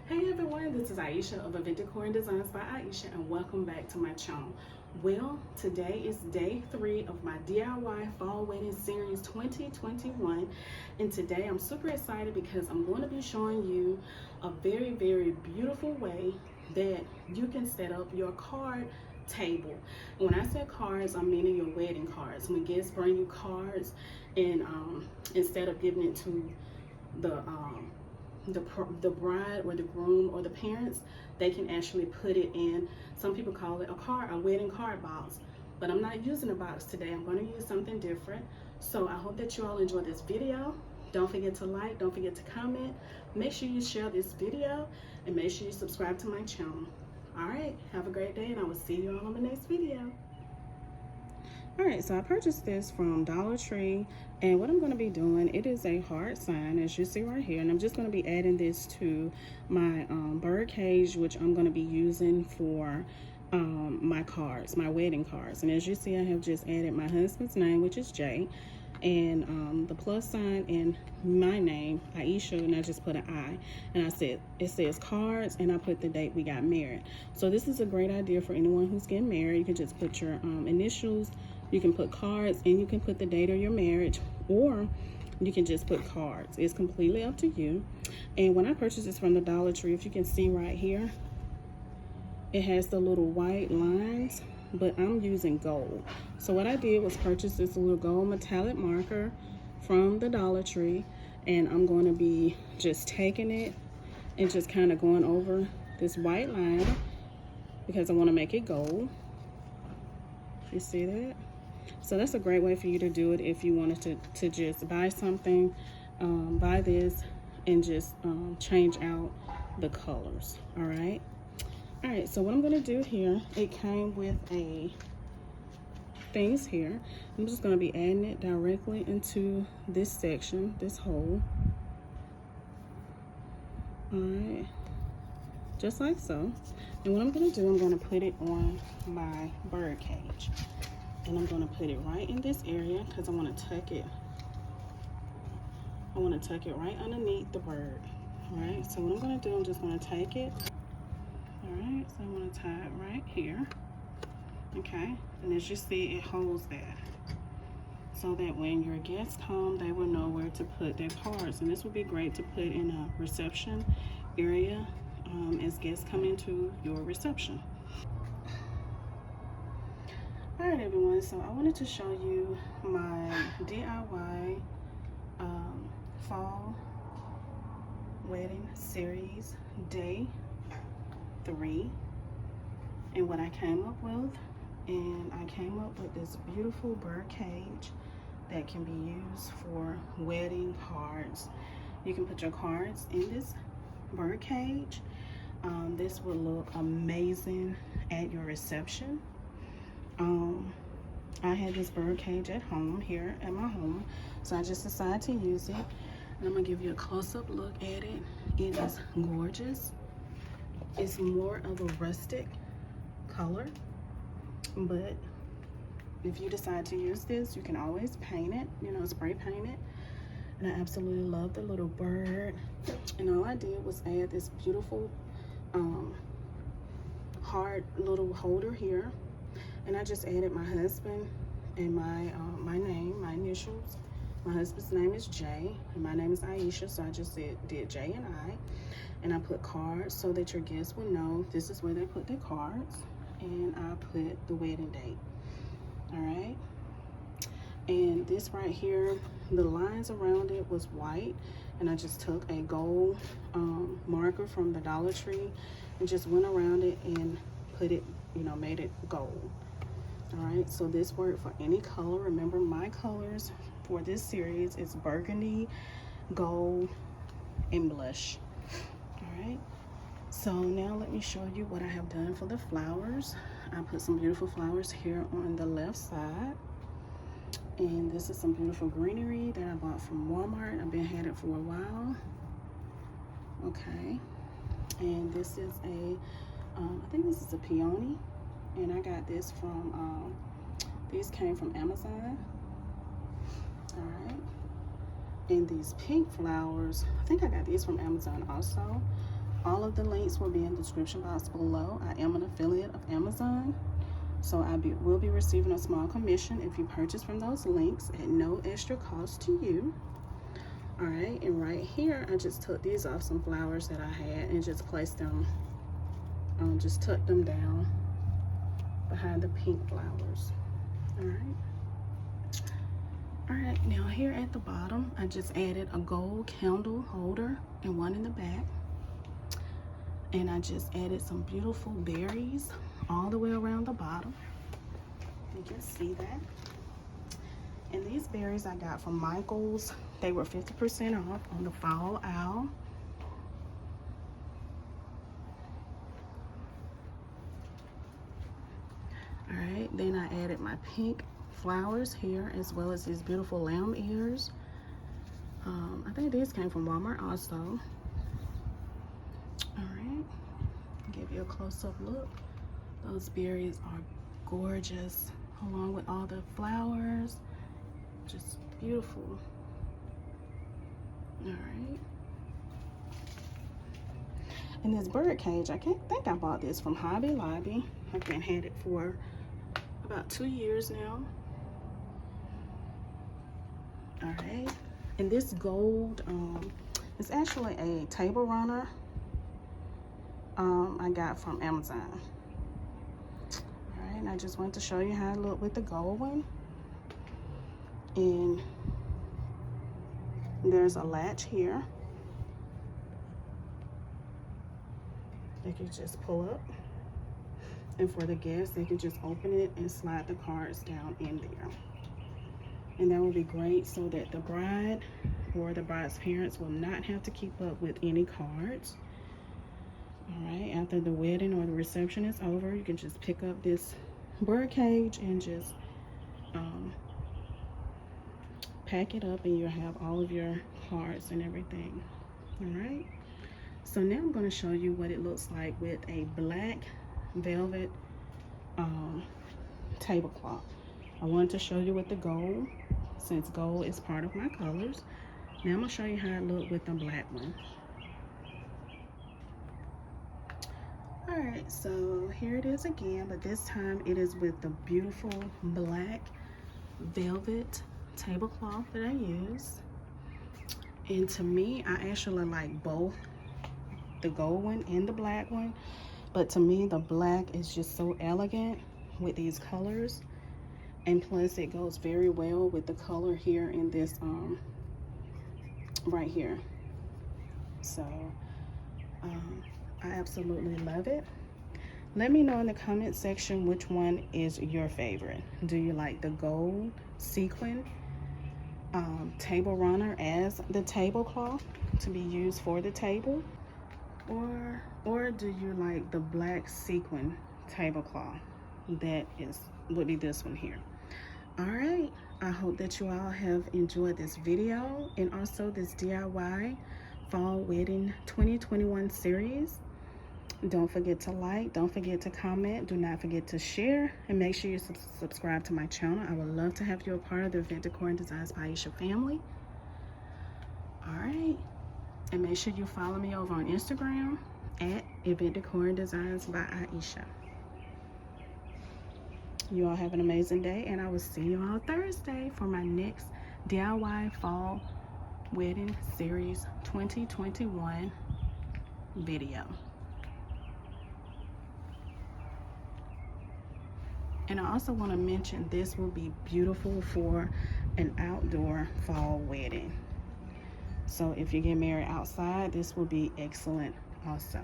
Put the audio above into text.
Hey everyone, this is Ieasha of Decor and Designs by Ieasha, and welcome back to my channel. Well, today is day 3 of my DIY Fall Wedding Series 2021, and today I'm super excited because I'm going to be showing you a very beautiful way that you can set up your card table. And when I say cards, I'm meaning your wedding cards. When guests bring you cards, and instead of giving it to the bride or the groom or the parents, they can actually put it in, some people call it a wedding card box, but I'm not using a box today. I'm going to use something different. So I hope that you all enjoy this video. Don't forget to like, don't forget to comment, make sure you share this video, and make sure you subscribe to my channel. All right, have a great day, and I will see you all on the next video. All right, so I purchased this from Dollar Tree, and what I'm going to be doing, it is a hard sign, as you see right here, and I'm just going to be adding this to my Birdcage, which I'm going to be using for my cards, my wedding cards. And as you see, I have just added my husband's name, which is Jay, and the plus sign in my name, Ieasha, and I just put an I, and I said it says cards, and I put the date we got married. So this is a great idea for anyone who's getting married. You can just put your initials, you can put cards, and you can put the date of your marriage, or you can just put cards. It's completely up to you. And when I purchased this from the Dollar Tree, if you can see right here, it has the little white lines, but I'm using gold. So what I did was purchase this little gold metallic marker from the Dollar Tree, and I'm going to be just taking it and just kind of going over this white line because I want to make it gold. You see that? So that's a great way for you to do it if you wanted to just buy something, buy this and just change out the colors. All right, so what I'm going to do here, it came with a things here. I'm just going to be adding it directly into this section, this hole. All right, just like so. And what I'm going to do, I'm going to put it on my Birdcage, and I'm going to put it right in this area because I want to tuck it. I want to tuck it right underneath the bird. All right, so what I'm going to do, I'm just going to take it. All right, so I'm going to tie it right here. Okay, and as you see, it holds that, so that when your guests come, they will know where to put their cards. And this would be great to put in a reception area as guests come into your reception. All right, everyone, so I wanted to show you my DIY Fall Wedding Series Day 3 and what I came up with. And I came up with this beautiful Birdcage that can be used for wedding cards. You can put your cards in this Birdcage. This will look amazing at your reception. I had this Birdcage at home, here at my home, so I just decided to use it. And I'm gonna give you a close-up look at it. It is gorgeous. It's more of a rustic color, but if you decide to use this, you can always paint it, you know, spray paint it. And I absolutely love the little bird. And all I did was add this beautiful hard little holder here, and I just added my husband and my name, my initials. My husband's name is Jay, and my name is Ieasha, so I just did Jay and I. And I put cards so that your guests will know this is where they put their cards. And I put the wedding date. All right, and this right here, the lines around it was white, and I just took a gold marker from the Dollar Tree and just went around it and put it, you know, made it gold. All right, so this worked for any color. Remember, my colors for this series is burgundy, gold, and blush. All right, so now let me show you what I have done for the flowers. I put some beautiful flowers here on the left side, and this is some beautiful greenery that I bought from Walmart. I've been had it for a while. Okay, and this is I think this is a peony, and I got this from these came from Amazon. All right, and these pink flowers, I think I got these from Amazon also. All of the links will be in the description box below. I am an affiliate of Amazon, so will be receiving a small commission if you purchase from those links at no extra cost to you. All right, and right here, I just took these off some flowers that I had and just placed them, just tucked them down behind the pink flowers. All right. All right, now here at the bottom, I just added a gold candle holder and one in the back. And I just added some beautiful berries all the way around the bottom. You can see that. And these berries I got from Michael's. They were 50% off on the Fall Owl. All right, then I added my pink flowers here, as well as these beautiful lamb ears. I think these came from Walmart also. All right, give you a close-up look. Those berries are gorgeous, along with all the flowers. Just beautiful. All right. And this Birdcage, I think I bought this from Hobby Lobby. I've been had it for about 2 years now. All right, and this gold, it's actually a table runner I got from Amazon. All right, and I just wanted to show you how it looked with the gold one. And there's a latch here. They can just pull up. And for the guests, they can just open it and slide the cards down in there. And that will be great so that the bride or the bride's parents will not have to keep up with any cards. All right, after the wedding or the reception is over, you can just pick up this Birdcage and just pack it up, and you'll have all of your cards and everything. All right, so now I'm going to show you what it looks like with a black velvet tablecloth. I wanted to show you with the gold, since gold is part of my colors. Now I'm going to show you how it looked with the black one. All right, so here it is again, but this time it is with the beautiful black velvet tablecloth that I use. And to me, I actually like both the gold one and the black one, but to me the black is just so elegant with these colors, and plus it goes very well with the color here in this right here. So I absolutely love it. Let me know in the comment section which one is your favorite. Do you like the gold sequin table runner as the tablecloth to be used for the table, or do you like the black sequin tablecloth that would be this one here? All right, I hope that you all have enjoyed this video and also this DIY Fall Wedding 2021 series. Don't forget to like, don't forget to comment, do not forget to share, and make sure you subscribe to my channel. I would love to have you a part of the Event Decor and Designs by Ieasha family. All right, and make sure you follow me over on Instagram at Event Decor and Designs by Ieasha. You all have an amazing day, and I will see you on Thursday for my next DIY Fall Wedding Series 2021 video. And I also want to mention this will be beautiful for an outdoor fall wedding. So if you get married outside, this will be excellent also.